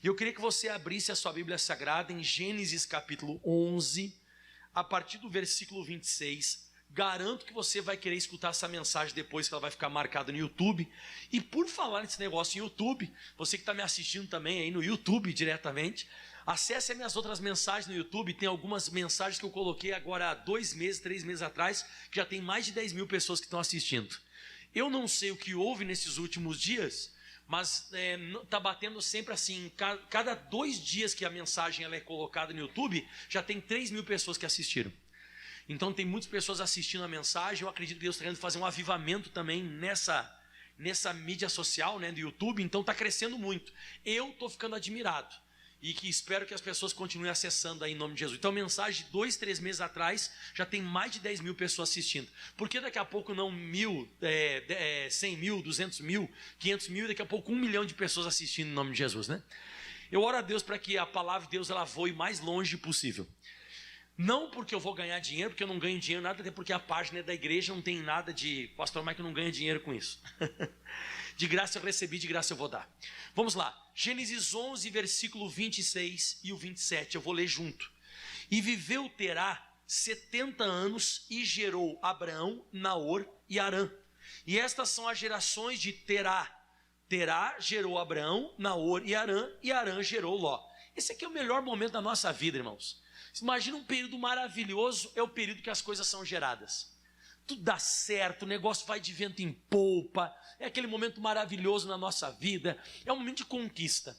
E eu queria que você abrisse a sua Bíblia Sagrada em Gênesis capítulo 11, a partir do versículo 26. Garanto que você vai querer escutar essa mensagem depois, que ela vai ficar marcada no YouTube. E por falar nesse negócio em YouTube, você que está me assistindo também aí no YouTube diretamente, acesse as minhas outras mensagens no YouTube. Tem algumas mensagens que eu coloquei agora há 2 meses, 3 meses atrás, que já tem mais de 10 mil pessoas que estão assistindo. Eu não sei o que houve nesses últimos dias, mas está batendo sempre assim, cada 2 dias que a mensagem ela é colocada no YouTube, já tem 3 mil pessoas que assistiram. Então tem muitas pessoas assistindo a mensagem. Eu acredito que Deus está querendo fazer um avivamento também nessa mídia social, né, do YouTube. Então está crescendo muito. Eu estou ficando admirado e que espero que as pessoas continuem acessando aí em nome de Jesus. Então mensagem de 2, 3 meses atrás já tem mais de 10 mil pessoas assistindo. Por que daqui a pouco não 1.000, 100 mil, 200 mil, 500 mil, daqui a pouco 1 milhão de pessoas assistindo em nome de Jesus, né? Eu oro a Deus para que a palavra de Deus ela voe mais longe possível. Não porque eu vou ganhar dinheiro, porque eu não ganho dinheiro nada, até porque a página da igreja não tem nada de... Pastor Mike não ganha dinheiro com isso. De graça eu recebi, de graça eu vou dar. Vamos lá, Gênesis 11, versículo 26 e o 27, eu vou ler junto. E viveu Terá 70 anos e gerou Abraão, Naor e Harã. E estas são as gerações de Terá. Terá gerou Abraão, Naor e Harã gerou Ló. Esse aqui é o melhor momento da nossa vida, irmãos. Imagina um período maravilhoso, é o período que as coisas são geradas. Tudo dá certo, o negócio vai de vento em polpa, é aquele momento maravilhoso na nossa vida, é um momento de conquista.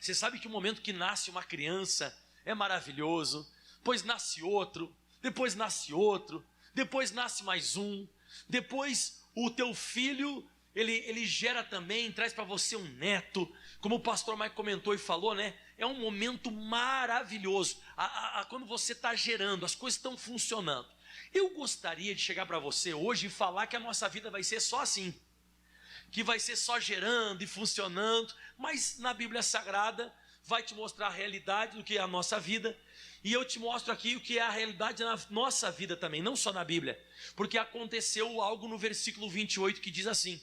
Você sabe que o momento que nasce uma criança é maravilhoso, depois nasce outro, depois nasce outro, depois nasce mais um, depois o teu filho... Ele gera também, traz para você um neto, como o pastor Mike comentou e falou, né? É um momento maravilhoso, quando você está gerando, as coisas estão funcionando. Eu gostaria de chegar para você hoje e falar que a nossa vida vai ser só assim, que vai ser só gerando e funcionando, mas na Bíblia Sagrada vai te mostrar a realidade do que é a nossa vida. E eu te mostro aqui o que é a realidade na nossa vida também, não só na Bíblia, porque aconteceu algo no versículo 28 que diz assim: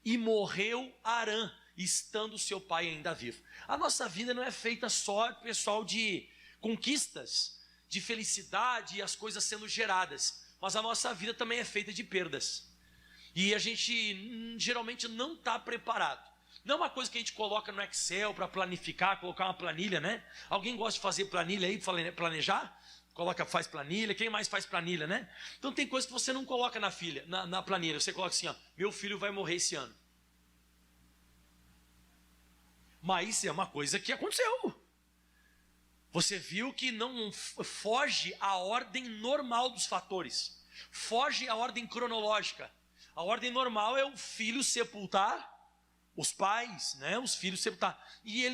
e morreu Harã, estando seu pai ainda vivo. A nossa vida não é feita só, pessoal, de conquistas, de felicidade e as coisas sendo geradas, mas a nossa vida também é feita de perdas. E a gente geralmente não está preparado. Não é uma coisa que a gente coloca no Excel para planificar, colocar uma planilha, né? Alguém gosta de fazer planilha aí, planejar? Faz planilha. Quem mais faz planilha, né? Então tem coisas que você não coloca na planilha. Você coloca assim, ó, meu filho vai morrer esse ano. Mas é uma coisa que aconteceu. Você viu que não foge à ordem normal dos fatores. Foge à ordem cronológica. A ordem normal é o filho sepultar os pais, né? Os filhos sepultar. E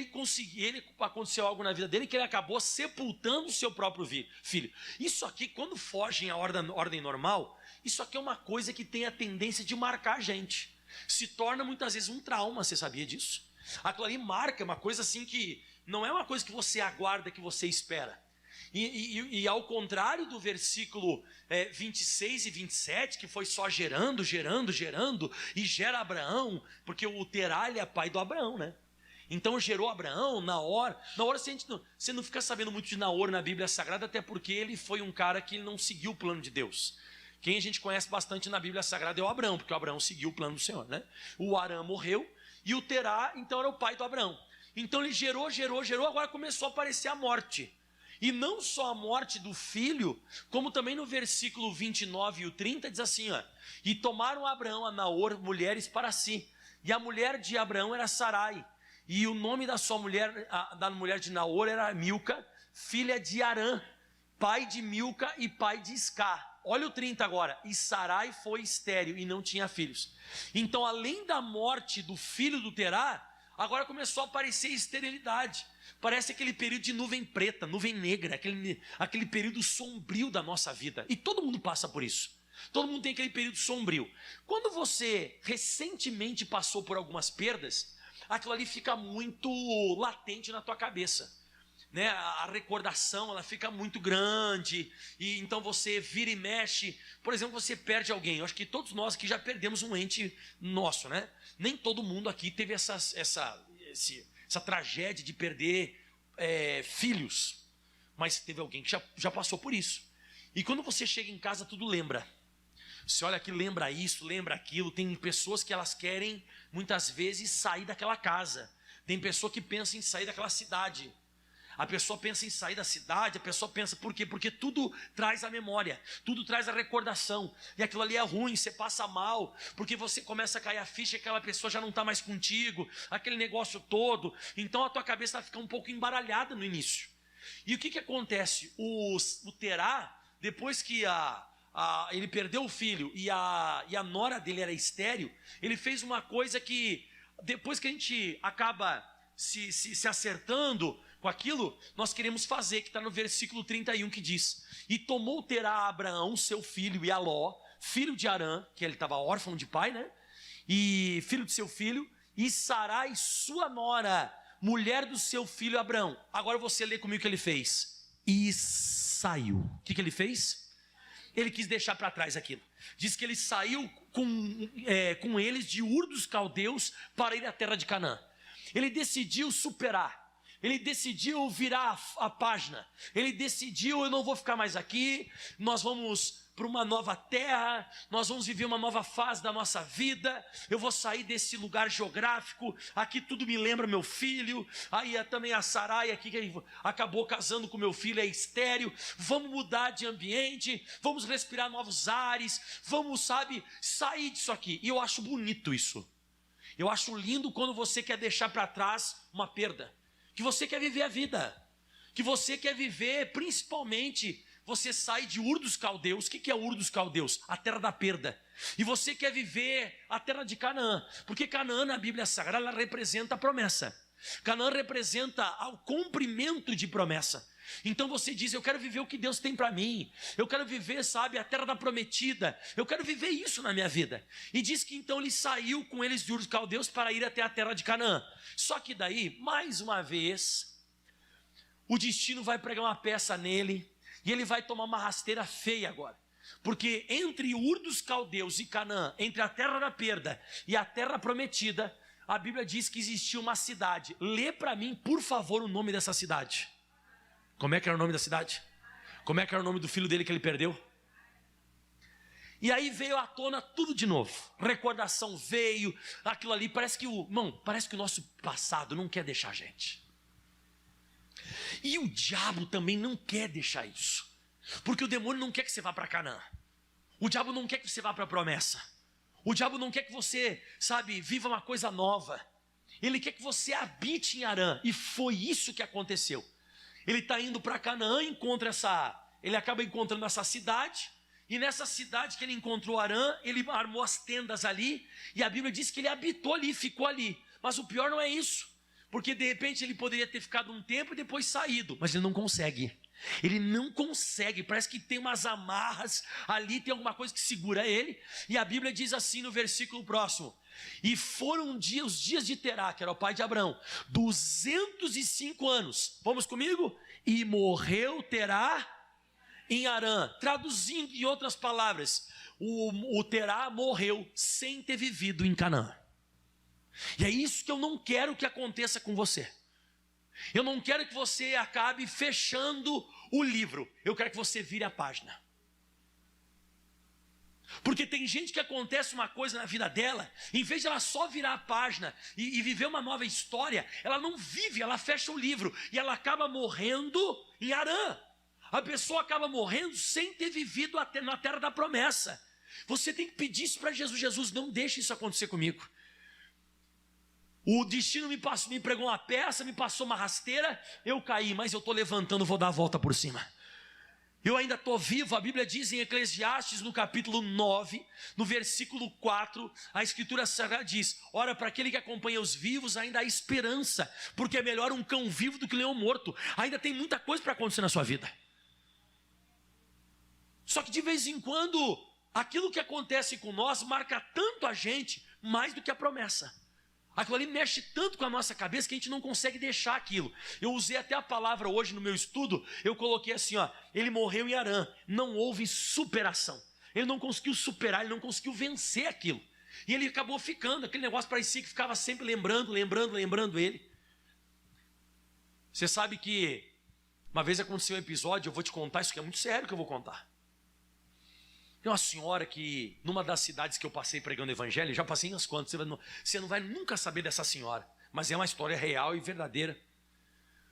aconteceu algo na vida dele que ele acabou sepultando o seu próprio filho. Isso aqui, quando fogem à ordem normal, isso aqui é uma coisa que tem a tendência de marcar a gente. Se torna muitas vezes um trauma, você sabia disso? Aquilo ali marca, uma coisa assim que não é uma coisa que você aguarda, que você espera. E ao contrário do versículo 26 e 27, que foi só gerando, e gera Abraão, porque o Terá é pai do Abraão, né? Então gerou Abraão, Naor. Você não fica sabendo muito de Naor na Bíblia Sagrada, até porque ele foi um cara que não seguiu o plano de Deus. Quem a gente conhece bastante na Bíblia Sagrada é o Abraão, porque o Abraão seguiu o plano do Senhor, né? O Harã morreu, e o Terá, então, era o pai do Abraão. Então ele gerou, agora começou a aparecer a morte. E não só a morte do filho, como também no versículo 29 e o 30 diz assim, ó: e tomaram Abraão a Naor mulheres para si, e a mulher de Abraão era Sarai, e o nome da sua mulher, da mulher de Naor, era Milca, filha de Harã, pai de Milca e pai de Isca. Olha o 30 agora: e Sarai foi estéril e não tinha filhos. Então, além da morte do filho do Terá, agora começou a aparecer esterilidade. Parece aquele período de nuvem preta, nuvem negra, aquele período sombrio da nossa vida. E todo mundo passa por isso. Todo mundo tem aquele período sombrio. Quando você recentemente passou por algumas perdas, aquilo ali fica muito latente na tua cabeça, né? A recordação ela fica muito grande, e então você vira e mexe. Por exemplo, você perde alguém. Eu acho que todos nós aqui já perdemos um ente nosso, né? Nem todo mundo aqui teve esse essa tragédia de perder filhos. Mas teve alguém que já passou por isso. E quando você chega em casa, tudo lembra. Você olha aqui, lembra isso, lembra aquilo. Tem pessoas que elas querem, muitas vezes, sair daquela casa. Tem pessoa que pensa em sair daquela cidade. A pessoa pensa em sair da cidade, a pessoa pensa, por quê? Porque tudo traz a memória, tudo traz a recordação. E aquilo ali é ruim, você passa mal, porque você começa a cair a ficha e aquela pessoa já não está mais contigo, aquele negócio todo. Então a tua cabeça vai ficar um pouco embaralhada no início. E o que acontece? O Terá, depois que ele perdeu o filho e a nora dele era estéril, ele fez uma coisa que, depois que a gente acaba se acertando com aquilo, nós queremos fazer, que está no versículo 31, que diz: e tomou Terá Abraão, seu filho, e Aló, filho de Arã, que ele estava órfão de pai, né? E filho de seu filho, e Sarai, sua nora, mulher do seu filho Abraão. Agora você lê comigo o que ele fez. E saiu. O que ele fez? Ele quis deixar para trás aquilo. Diz que ele saiu com eles de Ur dos Caldeus para ir à terra de Canaã. Ele decidiu superar. Ele decidiu virar a página. Ele decidiu: eu não vou ficar mais aqui, nós vamos para uma nova terra, nós vamos viver uma nova fase da nossa vida, eu vou sair desse lugar geográfico, aqui tudo me lembra meu filho, aí também a Sarai aqui que acabou casando com meu filho, é estéril, vamos mudar de ambiente, vamos respirar novos ares, vamos, sair disso aqui. E eu acho bonito isso. Eu acho lindo quando você quer deixar para trás uma perda, que você quer viver a vida, que você quer viver, principalmente, você sai de Ur dos Caldeus. O que é Ur dos Caldeus? A terra da perda. E você quer viver a terra de Canaã, porque Canaã na Bíblia Sagrada, ela representa a promessa. Canaã representa o cumprimento de promessa. Então você diz: eu quero viver o que Deus tem para mim, eu quero viver, a terra da prometida, eu quero viver isso na minha vida. E diz que então ele saiu com eles de Ur dos Caldeus para ir até a terra de Canaã. Só que daí, mais uma vez, o destino vai pregar uma peça nele, e ele vai tomar uma rasteira feia agora. Porque entre Ur dos Caldeus e Canaã, entre a terra da perda e a terra prometida, a Bíblia diz que existia uma cidade. Lê para mim, por favor, o nome dessa cidade. Como é que era o nome da cidade? Como é que era o nome do filho dele que ele perdeu? E aí veio à tona tudo de novo. Recordação veio, aquilo ali, parece que o nosso passado não quer deixar a gente. E o diabo também não quer deixar isso. Porque o demônio não quer que você vá para Canaã. O diabo não quer que você vá para a promessa. O diabo não quer que você, viva uma coisa nova. Ele quer que você habite em Arã. E foi isso que aconteceu. Ele está indo para Canaã, ele acaba encontrando essa cidade. E nessa cidade que ele encontrou Arã, ele armou as tendas ali. E a Bíblia diz que ele habitou ali, ficou ali. Mas o pior não é isso. Porque de repente ele poderia ter ficado um tempo e depois saído. Mas ele não consegue. Ele não consegue. Parece que tem umas amarras ali, tem alguma coisa que segura ele. E a Bíblia diz assim no versículo próximo: e foram os dias de Terá, que era o pai de Abraão, 205 anos. Vamos comigo? E morreu Terá em Arã. Traduzindo em outras palavras, o Terá morreu sem ter vivido em Canaã. E é isso que eu não quero que aconteça com você. Eu não quero que você acabe fechando o livro. Eu quero que você vire a página. Porque tem gente que acontece uma coisa na vida dela, em vez de ela só virar a página e viver uma nova história, ela não vive, ela fecha o livro e ela acaba morrendo em Arã. A pessoa acaba morrendo sem ter vivido na terra da promessa. Você tem que pedir isso para Jesus. Jesus, não deixe isso acontecer comigo. O destino me pregou uma peça, me passou uma rasteira, eu caí, mas eu estou levantando, vou dar a volta por cima. Eu ainda estou vivo. A Bíblia diz em Eclesiastes, no capítulo 9, no versículo 4, a Escritura Sagrada diz: ora, para aquele que acompanha os vivos ainda há esperança, porque é melhor um cão vivo do que um leão morto. Ainda tem muita coisa para acontecer na sua vida. Só que de vez em quando, aquilo que acontece com nós marca tanto a gente, mais do que a promessa. Aquilo ali mexe tanto com a nossa cabeça que a gente não consegue deixar aquilo. Eu usei até a palavra hoje no meu estudo, eu coloquei assim, ele morreu em Arã, não houve superação. Ele não conseguiu superar, ele não conseguiu vencer aquilo. E ele acabou ficando, aquele negócio parecia que ficava sempre lembrando ele. Você sabe que uma vez aconteceu um episódio, eu vou te contar, isso que é muito sério que eu vou contar. Tem uma senhora que, numa das cidades que eu passei pregando evangelho, já passei em umas quantas, você não vai nunca saber dessa senhora, mas é uma história real e verdadeira.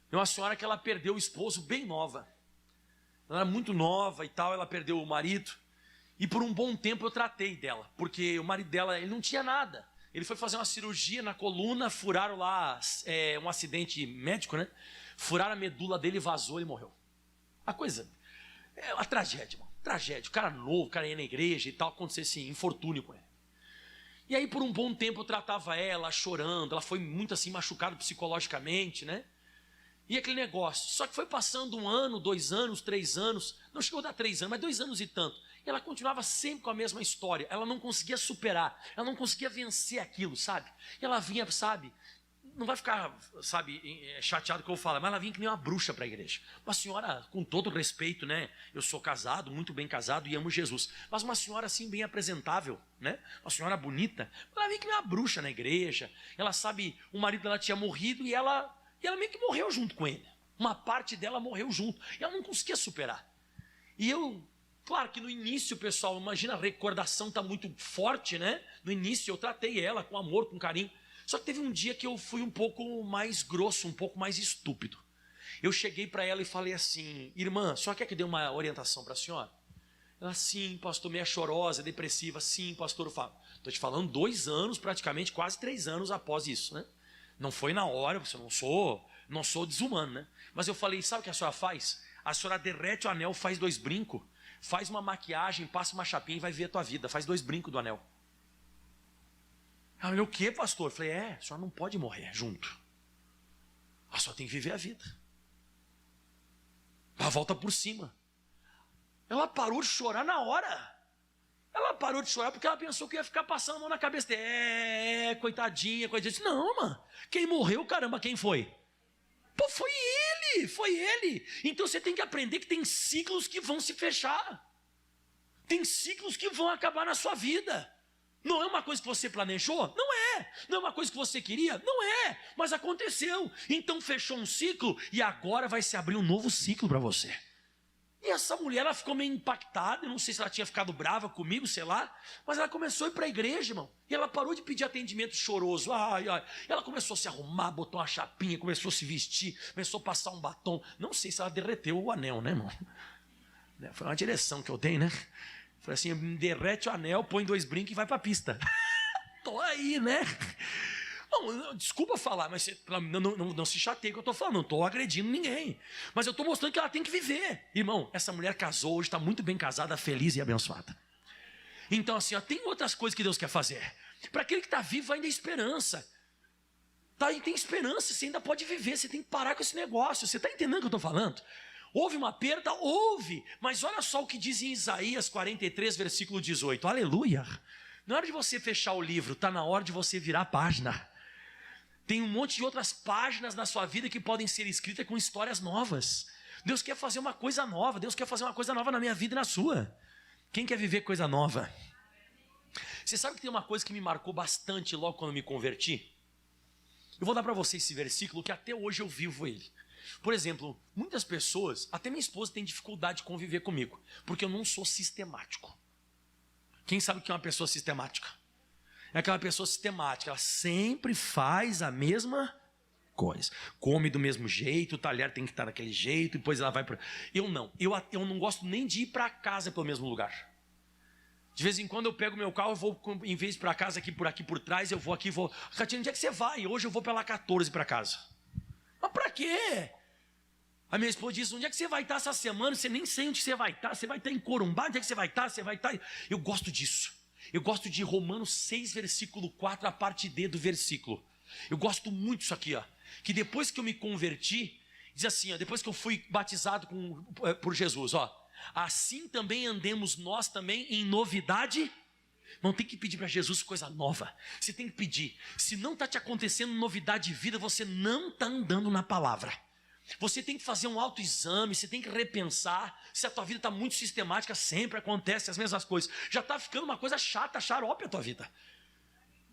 Tem uma senhora que ela perdeu o esposo bem nova. Ela era muito nova e tal, ela perdeu o marido. E por um bom tempo eu tratei dela, porque o marido dela, ele não tinha nada. Ele foi fazer uma cirurgia na coluna, furaram lá, um acidente médico, né? Furaram a medula dele e vazou, ele morreu. A coisa, é uma tragédia, mano. Tragédia. O cara novo, o cara ia na igreja e tal, aconteceu esse infortúnio com ele. E aí por um bom tempo eu tratava ela, chorando, ela foi muito assim machucada psicologicamente, né? E aquele negócio, só que foi passando 1 ano, 2 anos, 3 anos, não chegou a dar 3 anos, mas 2 anos e tanto. E ela continuava sempre com a mesma história, ela não conseguia superar, ela não conseguia vencer aquilo, sabe? E ela vinha, sabe, não vai ficar, sabe, chateado que eu vou falar, mas ela vinha que nem uma bruxa para a igreja. Uma senhora, com todo respeito, né? Eu sou casado, muito bem casado e amo Jesus. Mas uma senhora assim, bem apresentável, né? Uma senhora bonita. Ela vinha que nem uma bruxa na igreja. Ela sabe, o marido dela tinha morrido e ela meio que morreu junto com ele. Uma parte dela morreu junto. E ela não conseguia superar. E eu, claro que no início, pessoal, imagina, a recordação está muito forte, né? No início eu tratei ela com amor, com carinho. Só que teve um dia que eu fui um pouco mais grosso, um pouco mais estúpido. Eu cheguei para ela e falei assim: irmã, só quer que dê uma orientação para a senhora? Ela, sim, pastor, meia chorosa, depressiva. Sim, pastor, eu falo. Estou te falando 2 anos, praticamente quase 3 anos após isso, né? Não foi na hora, porque eu não sou desumano, né? Mas eu falei, sabe o que a senhora faz? A senhora derrete o anel, faz 2 brincos, faz uma maquiagem, passa uma chapinha e vai ver a tua vida. Faz 2 brincos do anel. Ela falou, o que, pastor? Eu falei, a senhora não pode morrer junto. A senhora tem que viver a vida. Ela volta por cima. Ela parou de chorar na hora. Ela parou de chorar porque ela pensou que ia ficar passando a mão na cabeça dele. Coitadinha, coitadinha. Não, mano. Quem morreu, caramba, quem foi? Pô, foi ele. Então você tem que aprender que tem ciclos que vão se fechar. Tem ciclos que vão acabar na sua vida. Não é uma coisa que você planejou? Não é. Não é uma coisa que você queria? Não é. Mas aconteceu. Então fechou um ciclo e agora vai se abrir um novo ciclo para você. E essa mulher, ela ficou meio impactada, eu não sei se ela tinha ficado brava comigo, sei lá, mas ela começou a ir para a igreja, irmão. E ela parou de pedir atendimento choroso. Ela começou a se arrumar, botou uma chapinha, começou a se vestir, começou a passar um batom. Não sei se ela derreteu o anel, né, irmão? Foi uma direção que eu dei, né? Falei assim, derrete o anel, põe 2 brincos e vai para a pista. Tô aí, né? Não, desculpa falar, mas você, não se chateie que eu estou falando, não estou agredindo ninguém. Mas eu estou mostrando que ela tem que viver. Irmão, essa mulher casou, hoje está muito bem casada, feliz e abençoada. Então assim, tem outras coisas que Deus quer fazer. Para aquele que está vivo ainda é esperança. Tem esperança, você ainda pode viver, você tem que parar com esse negócio. Você está entendendo o que eu estou falando? Houve uma perda? Houve. Mas olha só o que diz em Isaías 43, versículo 18. Aleluia. Na hora de você fechar o livro, está na hora de você virar a página. Tem um monte de outras páginas na sua vida que podem ser escritas com histórias novas. Deus quer fazer uma coisa nova. Deus quer fazer uma coisa nova na minha vida e na sua. Quem quer viver coisa nova? Você sabe que tem uma coisa que me marcou bastante logo quando eu me converti? Eu vou dar para você esse versículo que até hoje eu vivo ele. Por exemplo, muitas pessoas, até minha esposa tem dificuldade de conviver comigo, porque eu não sou sistemático. Quem sabe o que é uma pessoa sistemática? É aquela pessoa sistemática, ela sempre faz a mesma coisa. Come do mesmo jeito, o talher tem que estar daquele jeito, depois ela vai para... Eu não gosto nem de ir para casa pelo mesmo lugar. De vez em quando eu pego meu carro, eu vou, em vez de ir para casa aqui por trás, eu vou aqui, vou... Catinha, onde é que você vai? Hoje eu vou pela 14 para casa. Mas para quê? A minha esposa disse, onde é que você vai estar essa semana? Você nem sei onde você vai estar. Você vai estar em Corumbá? Onde é que você vai estar? Você vai estar... Eu gosto disso. Eu gosto de Romanos 6, versículo 4, a parte D do versículo. Eu gosto muito disso aqui, ó. Que depois que eu me converti, diz assim, ó, depois que eu fui batizado por Jesus, ó. Assim também andemos nós também em novidade. Não tem que pedir para Jesus coisa nova. Você tem que pedir. Se não está te acontecendo novidade de vida, você não está andando na palavra. Você tem que fazer um autoexame, você tem que repensar. Se a tua vida está muito sistemática, sempre acontece as mesmas coisas. Já está ficando uma coisa chata, xarope a tua vida.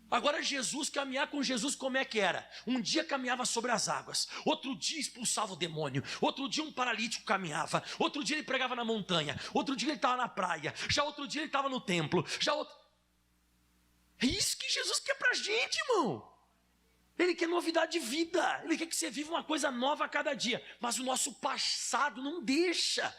Agora Jesus, caminhar com Jesus como é que era? Um dia caminhava sobre as águas, outro dia expulsava o demônio, outro dia um paralítico caminhava, outro dia ele pregava na montanha, outro dia ele estava na praia, já outro dia ele estava no templo, É isso que Jesus quer pra gente, irmão. Ele quer novidade de vida, ele quer que você viva uma coisa nova a cada dia, mas o nosso passado não deixa.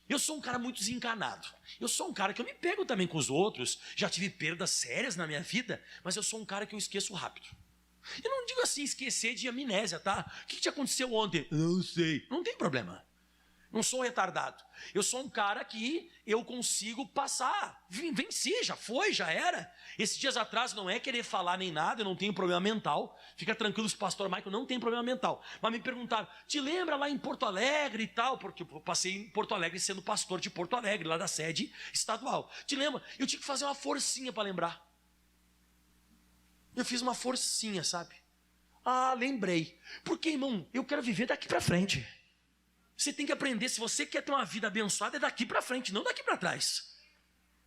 Eu sou um cara muito desencanado. Eu sou um cara que eu me pego também com os outros. Já tive perdas sérias na minha vida, mas eu sou um cara que eu esqueço rápido. Eu não digo assim esquecer de amnésia, tá? O que te aconteceu ontem? Não sei. Não tem problema. Não sou retardado. Eu sou um cara que eu consigo passar. Venci, já foi, já era. Esses dias atrás não é querer falar nem nada, eu não tenho problema mental. Fica tranquilo, o pastor Michael não tem problema mental. Mas me perguntaram, te lembra lá em Porto Alegre e tal? Porque eu passei em Porto Alegre sendo pastor de Porto Alegre, lá da sede estadual. Te lembra? Eu tinha que fazer uma forcinha para lembrar. Eu fiz uma forcinha, sabe? Ah, lembrei. Porque, irmão, eu quero viver daqui para frente. Você tem que aprender, se você quer ter uma vida abençoada, é daqui para frente, não daqui para trás.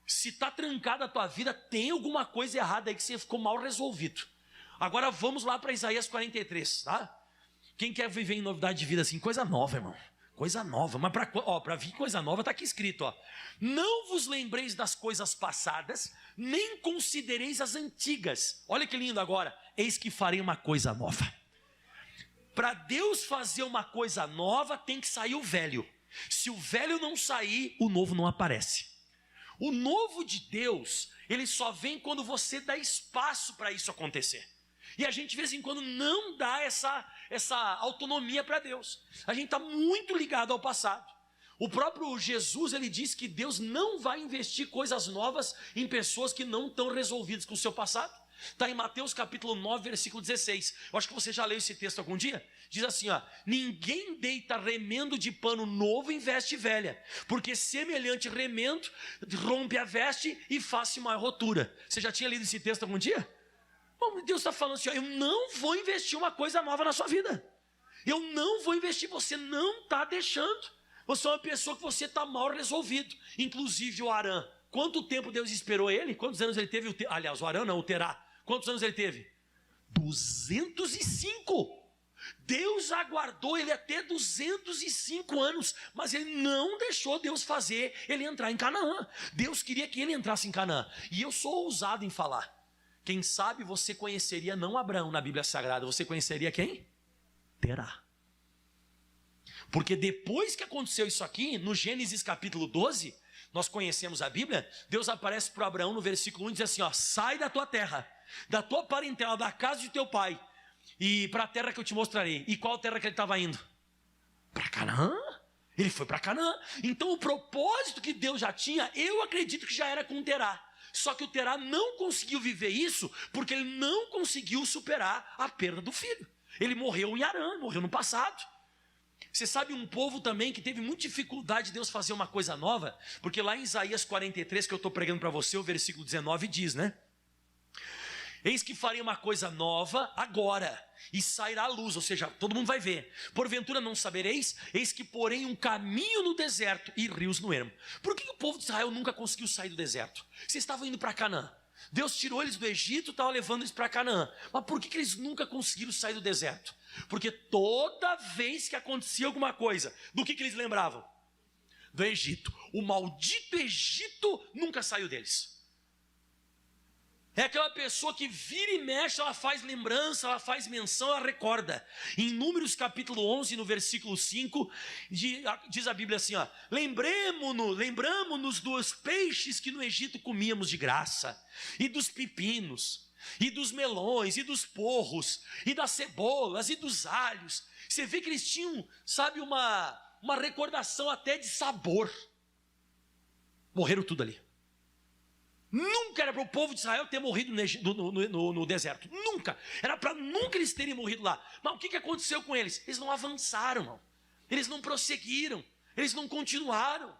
Se está trancada a tua vida, tem alguma coisa errada aí que você ficou mal resolvido. Agora vamos lá para Isaías 43, tá? Quem quer viver em novidade de vida assim? Coisa nova, irmão. Coisa nova. Mas para vir coisa nova está aqui escrito, ó. Não vos lembreis das coisas passadas, nem considereis as antigas. Olha que lindo agora. Eis que farei uma coisa nova. Para Deus fazer uma coisa nova, tem que sair o velho. Se o velho não sair, o novo não aparece. O novo de Deus, ele só vem quando você dá espaço para isso acontecer. E a gente, de vez em quando, não dá essa autonomia para Deus. A gente está muito ligado ao passado. O próprio Jesus, ele diz que Deus não vai investir coisas novas em pessoas que não estão resolvidas com o seu passado. Está em Mateus capítulo 9, versículo 16. Eu acho que você já leu esse texto algum dia. Diz assim, ó: ninguém deita remendo de pano novo em veste velha, porque semelhante remendo rompe a veste e faz-se maior rotura. Você já tinha lido esse texto algum dia? Bom, Deus está falando assim, ó, eu não vou investir uma coisa nova na sua vida. Eu não vou investir, você não está deixando. Você é uma pessoa que você está mal resolvido. Inclusive o Arã. Quanto tempo Deus esperou ele? Quantos anos ele teve? Aliás, o Arã não, o Terá. Quantos anos ele teve? 205. Deus aguardou ele até 205 anos, mas ele não deixou Deus fazer ele entrar em Canaã. Deus queria que ele entrasse em Canaã. E eu sou ousado em falar. Quem sabe você conheceria não Abraão na Bíblia Sagrada, você conheceria quem? Terá. Porque depois que aconteceu isso aqui, no Gênesis capítulo 12, nós conhecemos a Bíblia, Deus aparece para Abraão no versículo 1 e diz assim, ó, sai da tua terra, da tua parentela, da casa de teu pai, e para a terra que eu te mostrarei. E qual terra que ele estava indo? Para Canaã. Ele foi para Canaã. Então o propósito que Deus já tinha, eu acredito que já era com Terá. Só que o Terá não conseguiu viver isso, porque ele não conseguiu superar a perda do filho. Ele morreu em Harã, morreu no passado. Você sabe um povo também que teve muita dificuldade de Deus fazer uma coisa nova? Porque lá em Isaías 43, que eu estou pregando para você, o versículo 19 diz, né? Eis que farei uma coisa nova agora, e sairá a luz, ou seja, todo mundo vai ver. Porventura não sabereis? Eis que porém um caminho no deserto e rios no ermo. Por que o povo de Israel nunca conseguiu sair do deserto? Vocês estavam indo para Canaã. Deus tirou eles do Egito, estava levando eles para Canaã. Mas por que eles nunca conseguiram sair do deserto? Porque toda vez que acontecia alguma coisa, do que eles lembravam? Do Egito. O maldito Egito nunca saiu deles. É aquela pessoa que vira e mexe, ela faz lembrança, ela faz menção, ela recorda. Em Números capítulo 11, no versículo 5, diz a Bíblia assim, ó, lembramo-nos dos peixes que no Egito comíamos de graça, e dos pepinos, e dos melões, e dos porros, e das cebolas, e dos alhos. Você vê que eles tinham, sabe, uma recordação até de sabor. Morreram tudo ali. Nunca era para o povo de Israel ter morrido no deserto. Nunca. Era para nunca eles terem morrido lá. Mas o que aconteceu com eles? Eles não avançaram, irmão. Eles não prosseguiram. Eles não continuaram.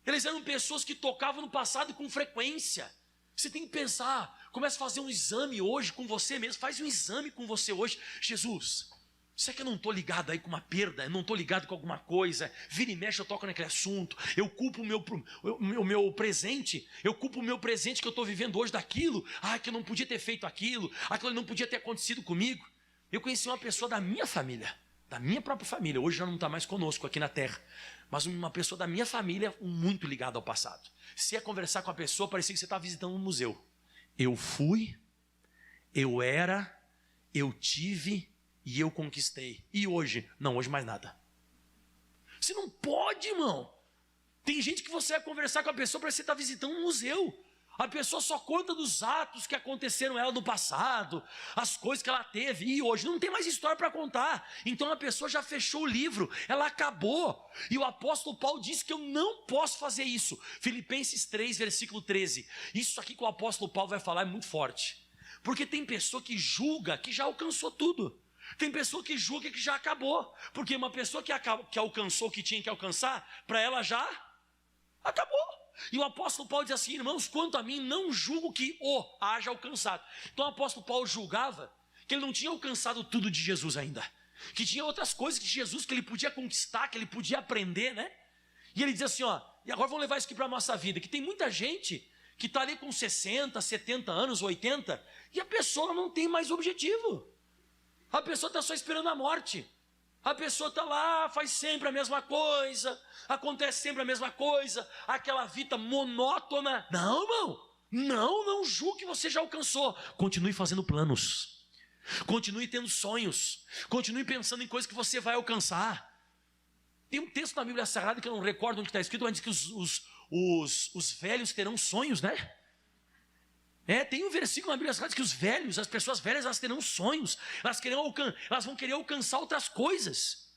Eles eram pessoas que tocavam no passado com frequência. Você tem que pensar. Começa a fazer um exame hoje com você mesmo. Faz um exame com você hoje. Jesus, Será que eu não estou ligado aí com uma perda? Eu não estou ligado com alguma coisa? Vira e mexe, eu toco naquele assunto. Eu culpo o meu presente. Eu culpo o meu presente que eu estou vivendo hoje daquilo. Que eu não podia ter feito aquilo. Aquilo não podia ter acontecido comigo. Eu conheci uma pessoa da minha família, da minha própria família. Hoje já não está mais conosco aqui na terra. Mas uma pessoa da minha família muito ligada ao passado. Se ia conversar com a pessoa, parecia que você estava visitando um museu. Eu fui, eu era, eu tive e eu conquistei. E hoje? Não, hoje mais nada. Você não pode, irmão. Tem gente que você vai conversar com a pessoa para você estar visitando um museu. A pessoa só conta dos atos que aconteceram ela no passado, as coisas que ela teve, e hoje não tem mais história para contar. Então a pessoa já fechou o livro, ela acabou. E o apóstolo Paulo disse que eu não posso fazer isso. Filipenses 3, versículo 13. Isso aqui que o apóstolo Paulo vai falar é muito forte. Porque tem pessoa que julga que já alcançou tudo. Tem pessoa que julga que já acabou. Porque uma pessoa que alcançou o que tinha que alcançar, para ela já acabou. E o apóstolo Paulo diz assim: irmãos, quanto a mim, não julgo que haja alcançado. Então o apóstolo Paulo julgava que ele não tinha alcançado tudo de Jesus ainda, que tinha outras coisas de Jesus que ele podia conquistar, que ele podia aprender, né? E ele diz assim, e agora vamos levar isso aqui para a nossa vida, que tem muita gente que está ali com 60, 70 anos, 80, e a pessoa não tem mais objetivo. A pessoa está só esperando a morte. A pessoa está lá, faz sempre a mesma coisa, acontece sempre a mesma coisa, aquela vida monótona. Não, irmão, não julgue que você já alcançou. Continue fazendo planos, continue tendo sonhos, continue pensando em coisas que você vai alcançar. Tem um texto na Bíblia Sagrada que eu não recordo onde está escrito, mas diz que os velhos terão sonhos, né? Tem um versículo na Bíblia Sagrada que as pessoas velhas, elas terão sonhos, elas vão querer alcançar outras coisas.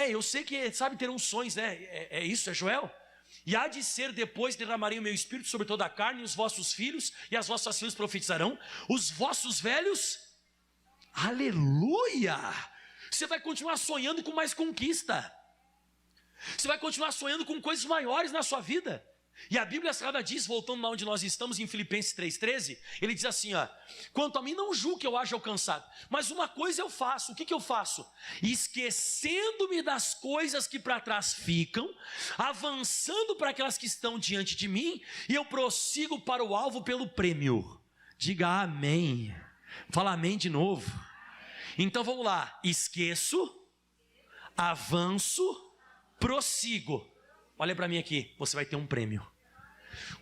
Eu sei que, terão sonhos, né? É isso, é Joel? E há de ser depois derramarei o meu espírito sobre toda a carne, e os vossos filhos e as vossas filhas profetizarão, os vossos velhos, aleluia! Você vai continuar sonhando com mais conquista, você vai continuar sonhando com coisas maiores na sua vida. E a Bíblia Sagrada diz, voltando lá onde nós estamos, em Filipenses 3,13, ele diz assim, quanto a mim não julgo que eu haja alcançado, mas uma coisa eu faço. O que eu faço? Esquecendo-me das coisas que para trás ficam, avançando para aquelas que estão diante de mim, e eu prossigo para o alvo pelo prêmio. Diga amém. Fala amém de novo. Então vamos lá, esqueço, avanço, prossigo. Olha para mim aqui, você vai ter um prêmio.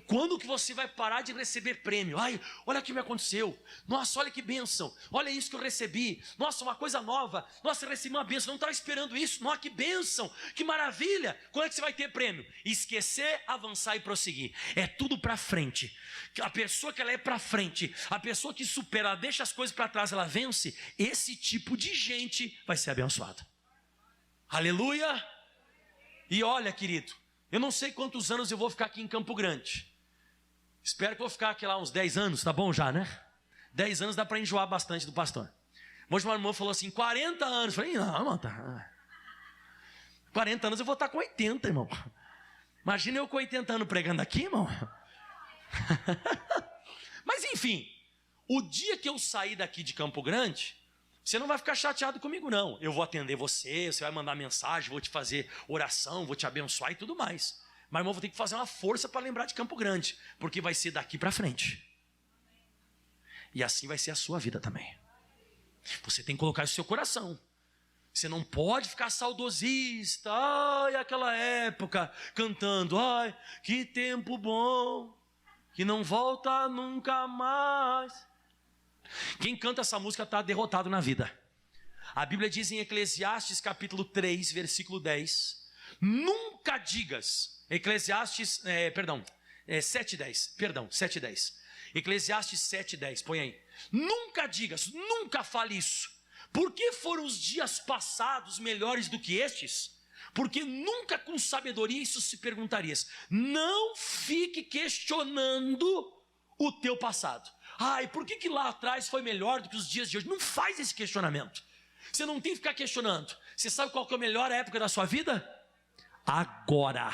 Quando que você vai parar de receber prêmio? Olha o que me aconteceu. Nossa, olha que bênção. Olha isso que eu recebi. Nossa, uma coisa nova. Nossa, eu recebi uma bênção. Não estava esperando isso. Nossa, que bênção. Que maravilha. Quando é que você vai ter prêmio? Esquecer, avançar e prosseguir. É tudo para frente. A pessoa que ela é para frente, a pessoa que supera, ela deixa as coisas para trás, ela vence. Esse tipo de gente vai ser abençoada. Aleluia. E olha, querido, eu não sei quantos anos eu vou ficar aqui em Campo Grande. Espero que eu vou ficar aqui lá uns 10 anos, tá bom já, né? 10 anos dá para enjoar bastante do pastor. Hoje uma irmã falou assim, 40 anos. Eu falei, não, irmão, tá. 40 anos eu vou estar com 80, irmão. Imagina eu com 80 anos pregando aqui, irmão. Mas enfim, o dia que eu sair daqui de Campo Grande, você não vai ficar chateado comigo, não. Eu vou atender você vai mandar mensagem, vou te fazer oração, vou te abençoar e tudo mais. Mas, irmão, vou ter que fazer uma força para lembrar de Campo Grande, porque vai ser daqui para frente. E assim vai ser a sua vida também. Você tem que colocar isso no seu coração. Você não pode ficar saudosista. Aquela época, cantando, que tempo bom, que não volta nunca mais. Quem canta essa música está derrotado na vida. A Bíblia diz em Eclesiastes capítulo 3, versículo 10, nunca digas, 7:10, Eclesiastes 7:10, põe aí, nunca digas, nunca fale isso, porque foram os dias passados melhores do que estes? Porque nunca com sabedoria isso se perguntarias. Não fique questionando o teu passado. Por que lá atrás foi melhor do que os dias de hoje? Não faz esse questionamento. Você não tem que ficar questionando. Você sabe qual que é a melhor época da sua vida? Agora,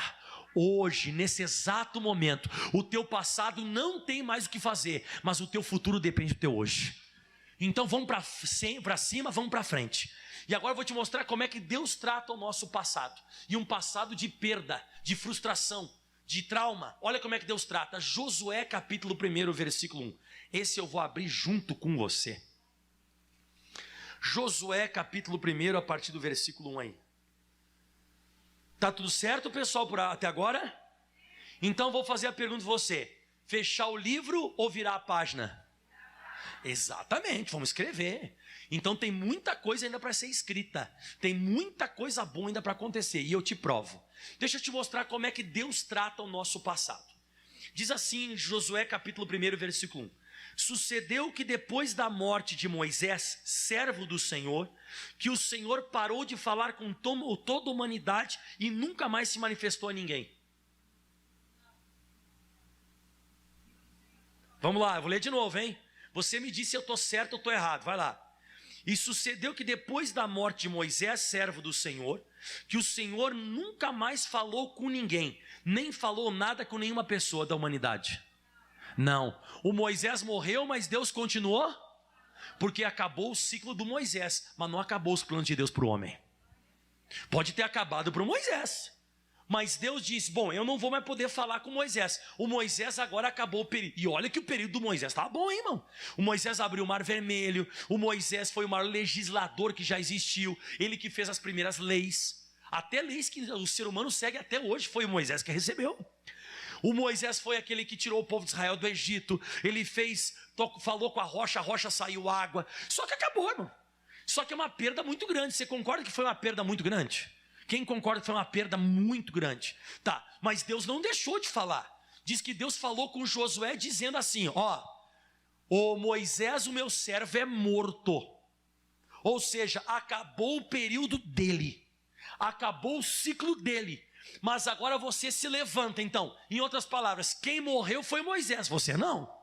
hoje, nesse exato momento. O teu passado não tem mais o que fazer, mas o teu futuro depende do teu hoje. Então vamos para cima, vamos para frente. E agora eu vou te mostrar como é que Deus trata o nosso passado. E um passado de perda, de frustração, de trauma. Olha como é que Deus trata. Josué capítulo 1, versículo 1. Esse eu vou abrir junto com você. Josué capítulo 1, a partir do versículo 1 aí. Tá tudo certo, pessoal, até agora? Então vou fazer a pergunta a você. Fechar o livro ou virar a página? Exatamente, vamos escrever. Então tem muita coisa ainda para ser escrita. Tem muita coisa boa ainda para acontecer. E eu te provo. Deixa eu te mostrar como é que Deus trata o nosso passado. Diz assim em Josué capítulo 1, versículo 1. Sucedeu que depois da morte de Moisés, servo do Senhor, que o Senhor parou de falar com toda a humanidade e nunca mais se manifestou a ninguém. Vamos lá, eu vou ler de novo, hein? Você me diz se eu estou certo ou estou errado, vai lá. E sucedeu que depois da morte de Moisés, servo do Senhor, que o Senhor nunca mais falou com ninguém, nem falou nada com nenhuma pessoa da humanidade. Não, o Moisés morreu, mas Deus continuou, porque acabou o ciclo do Moisés, mas não acabou os planos de Deus para o homem. Pode ter acabado para o Moisés, mas Deus disse, bom, eu não vou mais poder falar com Moisés. O Moisés agora acabou o período. E olha que o período do Moisés estava bom, hein, irmão? O Moisés abriu o Mar Vermelho. O Moisés foi o maior legislador que já existiu. Ele que fez as primeiras leis. Até leis que o ser humano segue até hoje, foi o Moisés que recebeu. O Moisés foi aquele que tirou o povo de Israel do Egito. Ele falou com a rocha saiu água. Só que acabou, irmão. Só que é uma perda muito grande. Você concorda que foi uma perda muito grande? Quem concorda que foi uma perda muito grande? Tá, mas Deus não deixou de falar. Diz que Deus falou com Josué dizendo assim, ó, o Moisés, o meu servo, é morto. Ou seja, acabou o período dele. Acabou o ciclo dele. Mas agora você se levanta. Então, em outras palavras, quem morreu foi Moisés, você não.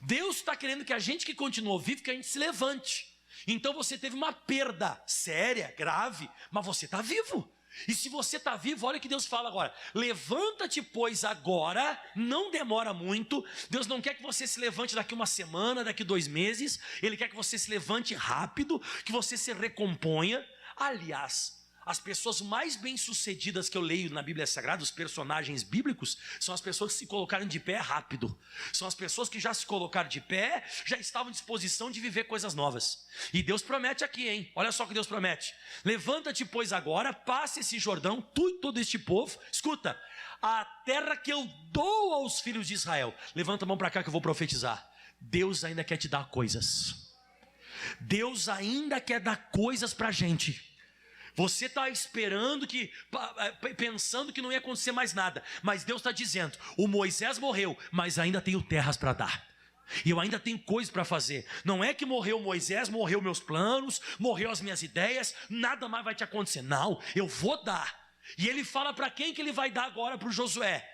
Deus está querendo que a gente que continuou vivo, que a gente se levante. Então você teve uma perda séria, grave, mas você está vivo. E se você está vivo, olha o que Deus fala agora. Levanta-te, pois, agora, não demora muito. Deus não quer que você se levante daqui uma semana, daqui 2 meses. Ele quer que você se levante rápido, que você se recomponha. Aliás, as pessoas mais bem-sucedidas que eu leio na Bíblia Sagrada, os personagens bíblicos, são as pessoas que se colocaram de pé rápido. São as pessoas que já se colocaram de pé, já estavam à disposição de viver coisas novas. E Deus promete aqui, hein? Olha só o que Deus promete. Levanta-te, pois, agora, passe esse Jordão, tu e todo este povo. Escuta, a terra que eu dou aos filhos de Israel. Levanta a mão para cá que eu vou profetizar. Deus ainda quer te dar coisas. Deus ainda quer dar coisas para a gente. Você está esperando, pensando que não ia acontecer mais nada. Mas Deus está dizendo, o Moisés morreu, mas ainda tenho terras para dar. E eu ainda tenho coisas para fazer. Não é que morreu Moisés, morreu meus planos, morreu as minhas ideias, nada mais vai te acontecer. Não, eu vou dar. E ele fala para quem que ele vai dar agora? Para o Josué.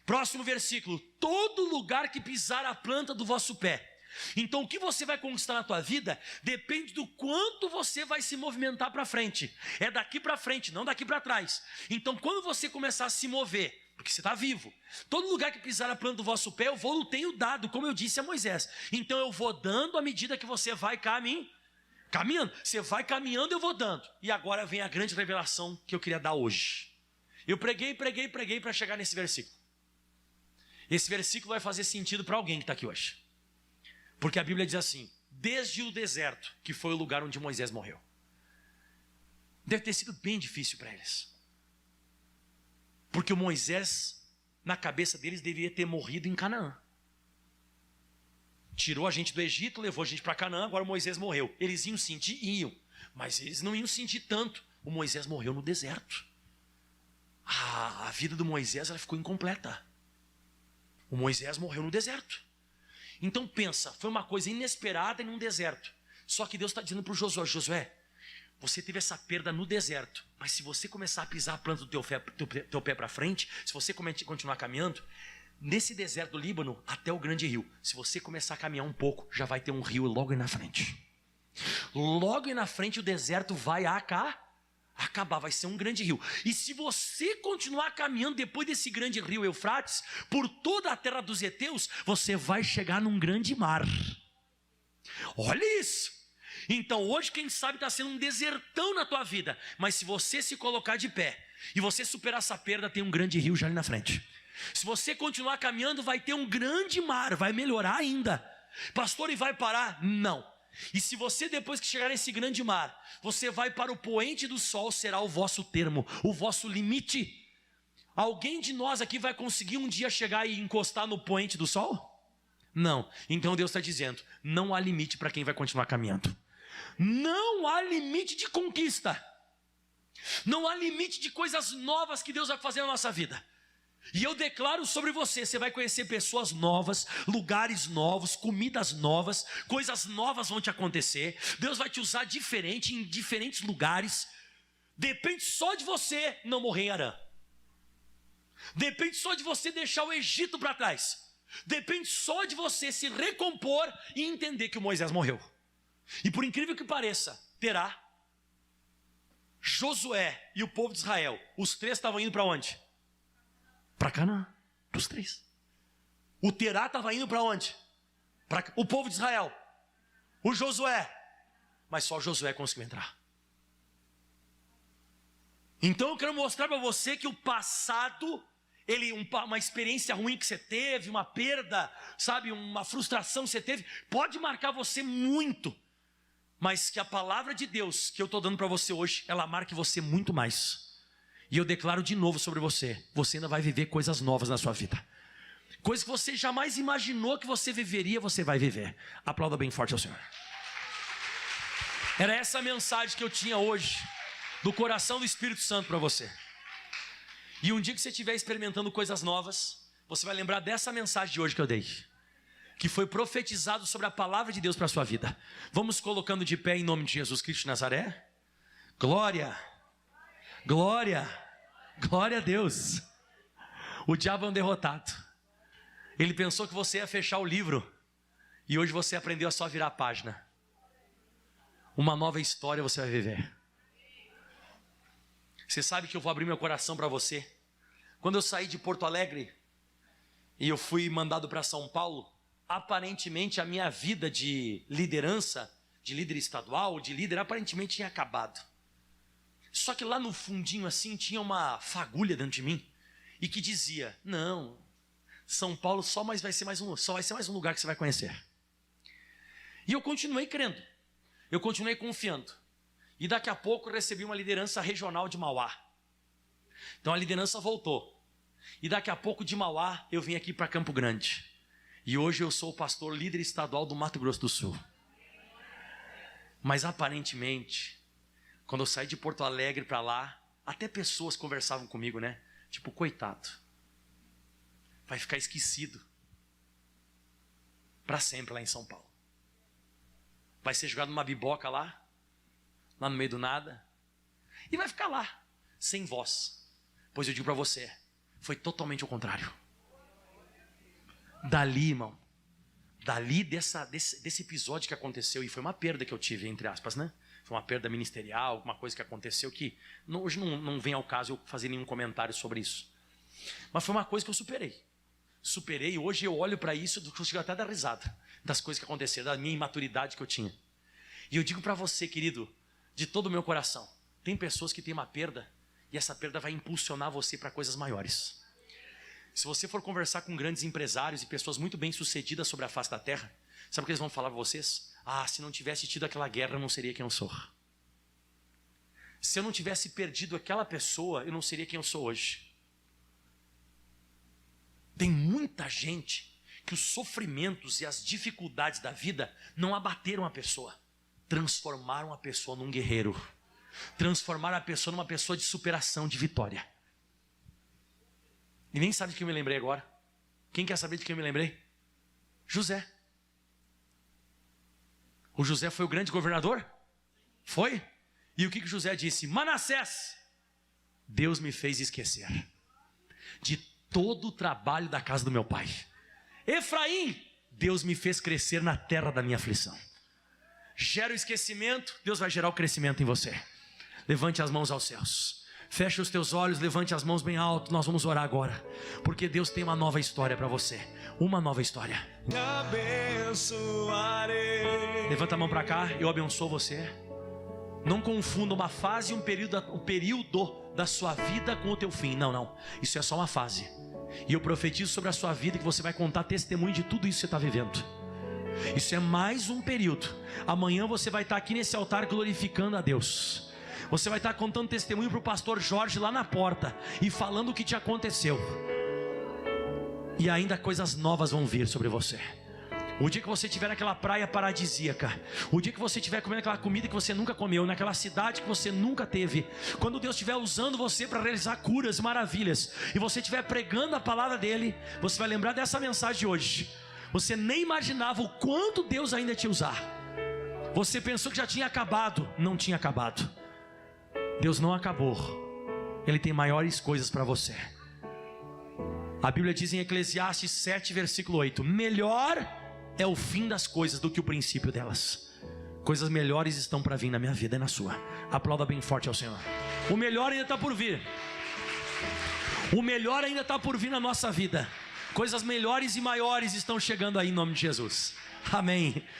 Próximo versículo. Todo lugar que pisar a planta do vosso pé. Então o que você vai conquistar na tua vida depende do quanto você vai se movimentar para frente. É daqui para frente, não daqui para trás. Então quando você começar a se mover, porque você está vivo, todo lugar que pisar a planta do vosso pé, eu vou, tenho dado, como eu disse a Moisés. Então eu vou dando à medida que você vai caminhando. Você vai caminhando, eu vou dando. E agora vem a grande revelação que eu queria dar hoje. Eu preguei para chegar nesse versículo. Esse versículo vai fazer sentido para alguém que está aqui hoje. Porque a Bíblia diz assim, desde o deserto, que foi o lugar onde Moisés morreu. Deve ter sido bem difícil para eles. Porque o Moisés, na cabeça deles, deveria ter morrido em Canaã. Tirou a gente do Egito, levou a gente para Canaã, agora Moisés morreu. Eles iam sentir? Iam. Mas eles não iam sentir tanto. O Moisés morreu no deserto. A vida do Moisés ela ficou incompleta. O Moisés morreu no deserto. Então pensa, foi uma coisa inesperada em um deserto. Só que Deus está dizendo para o Josué, Josué, você teve essa perda no deserto, mas se você começar a pisar a planta do teu pé para frente, se você continuar caminhando, nesse deserto do Líbano até o grande rio, se você começar a caminhar um pouco, já vai ter um rio logo aí na frente. Logo aí na frente o deserto vai acabar, vai ser um grande rio. E se você continuar caminhando depois desse grande rio Eufrates, por toda a terra dos heteus, você vai chegar num grande mar. Olha isso. Então hoje quem sabe está sendo um desertão na tua vida, mas se você se colocar de pé e você superar essa perda, tem um grande rio já ali na frente. Se você continuar caminhando, vai ter um grande mar, vai melhorar ainda. Pastor, e vai parar? Não. E se você depois que chegar nesse grande mar, você vai para o poente do sol, será o vosso termo, o vosso limite. Alguém de nós aqui vai conseguir um dia chegar e encostar no poente do sol? Não. Então Deus está dizendo, não há limite para quem vai continuar caminhando. Não há limite de conquista. Não há limite de coisas novas que Deus vai fazer na nossa vida. E eu declaro sobre você, você vai conhecer pessoas novas, lugares novos, comidas novas, coisas novas vão te acontecer. Deus vai te usar diferente em diferentes lugares. Depende só de você não morrer em Harã. Depende só de você deixar o Egito para trás. Depende só de você se recompor e entender que o Moisés morreu. E por incrível que pareça, Terá, Josué e o povo de Israel, os três estavam indo para onde? Para Canaã, os três. O Terá estava indo para onde? Para o povo de Israel. O Josué. Mas só Josué conseguiu entrar. Então eu quero mostrar para você que o passado, uma experiência ruim que você teve, uma perda, sabe, uma frustração que você teve, pode marcar você muito. Mas que a palavra de Deus que eu estou dando para você hoje, ela marque você muito mais. E eu declaro de novo sobre você, você ainda vai viver coisas novas na sua vida. Coisas que você jamais imaginou que você viveria, você vai viver. Aplauda bem forte ao Senhor. Era essa a mensagem que eu tinha hoje, do coração do Espírito Santo para você. E um dia que você estiver experimentando coisas novas, você vai lembrar dessa mensagem de hoje que eu dei, que foi profetizado sobre a palavra de Deus para a sua vida. Vamos colocando de pé em nome de Jesus Cristo de Nazaré. Glória, glória, glória a Deus. O diabo é um derrotado. Ele pensou que você ia fechar o livro, e hoje você aprendeu a só virar a página. Uma nova história você vai viver. Você sabe que eu vou abrir meu coração para você. Quando eu saí de Porto Alegre e eu fui mandado para São Paulo, aparentemente a minha vida de liderança, de líder estadual, de líder, aparentemente tinha acabado. Só que lá no fundinho assim tinha uma fagulha dentro de mim e que dizia, não, São Paulo só vai ser mais um lugar que você vai conhecer. E eu continuei crendo, eu continuei confiando. E daqui a pouco eu recebi uma liderança regional de Mauá. Então a liderança voltou. E daqui a pouco de Mauá eu vim aqui para Campo Grande. E hoje eu sou o pastor líder estadual do Mato Grosso do Sul. Mas aparentemente, quando eu saí de Porto Alegre para lá, até pessoas conversavam comigo, né? Tipo, coitado, vai ficar esquecido para sempre lá em São Paulo. Vai ser jogado numa biboca lá no meio do nada, e vai ficar lá, sem voz. Pois eu digo para você, foi totalmente o contrário. Dali, irmão, desse episódio que aconteceu, e foi uma perda que eu tive, entre aspas, né? Foi uma perda ministerial, alguma coisa que aconteceu que hoje não vem ao caso eu fazer nenhum comentário sobre isso. Mas foi uma coisa que eu superei, hoje eu olho para isso, eu consigo até dar risada das coisas que aconteceram, da minha imaturidade que eu tinha. E eu digo para você, querido, de todo o meu coração, tem pessoas que têm uma perda, e essa perda vai impulsionar você para coisas maiores. Se você for conversar com grandes empresários e pessoas muito bem sucedidas sobre a face da terra, sabe o que eles vão falar para vocês? Ah, se não tivesse tido aquela guerra, eu não seria quem eu sou. Se eu não tivesse perdido aquela pessoa, eu não seria quem eu sou hoje. Tem muita gente que os sofrimentos e as dificuldades da vida não abateram a pessoa, transformaram a pessoa num guerreiro, transformaram a pessoa numa pessoa de superação, de vitória. E nem sabe de quem eu me lembrei agora. Quem quer saber de quem eu me lembrei? José. O José foi o grande governador? Foi? E o que José disse? Manassés, Deus me fez esquecer de todo o trabalho da casa do meu pai. Efraim, Deus me fez crescer na terra da minha aflição. Gera o esquecimento, Deus vai gerar o crescimento em você. Levante as mãos aos céus. Feche os teus olhos, levante as mãos bem alto. Nós vamos orar agora, porque Deus tem uma nova história para você. Uma nova história. Te abençoarei. Levanta a mão para cá, eu abençoo você. Não confunda uma fase e um período da sua vida com o teu fim. Não, isso é só uma fase. E eu profetizo sobre a sua vida que você vai contar testemunho de tudo isso que você está vivendo. Isso é mais um período. Amanhã você vai estar aqui nesse altar glorificando a Deus. Você vai estar contando testemunho para o pastor Jorge lá na porta e falando o que te aconteceu. E ainda coisas novas vão vir sobre você. O dia que você estiver naquela praia paradisíaca, o dia que você estiver comendo aquela comida que você nunca comeu, naquela cidade que você nunca teve, quando Deus estiver usando você para realizar curas e maravilhas, e você estiver pregando a palavra dele, você vai lembrar dessa mensagem de hoje. Você nem imaginava o quanto Deus ainda te usar. Você pensou que já tinha acabado. Não tinha acabado. Deus não acabou. Ele tem maiores coisas para você. A Bíblia diz em Eclesiastes 7, versículo 8: melhor é o fim das coisas do que o princípio delas. Coisas melhores estão para vir na minha vida e na sua. Aplauda bem forte ao Senhor. O melhor ainda está por vir. O melhor ainda está por vir na nossa vida. Coisas melhores e maiores estão chegando aí em nome de Jesus. Amém.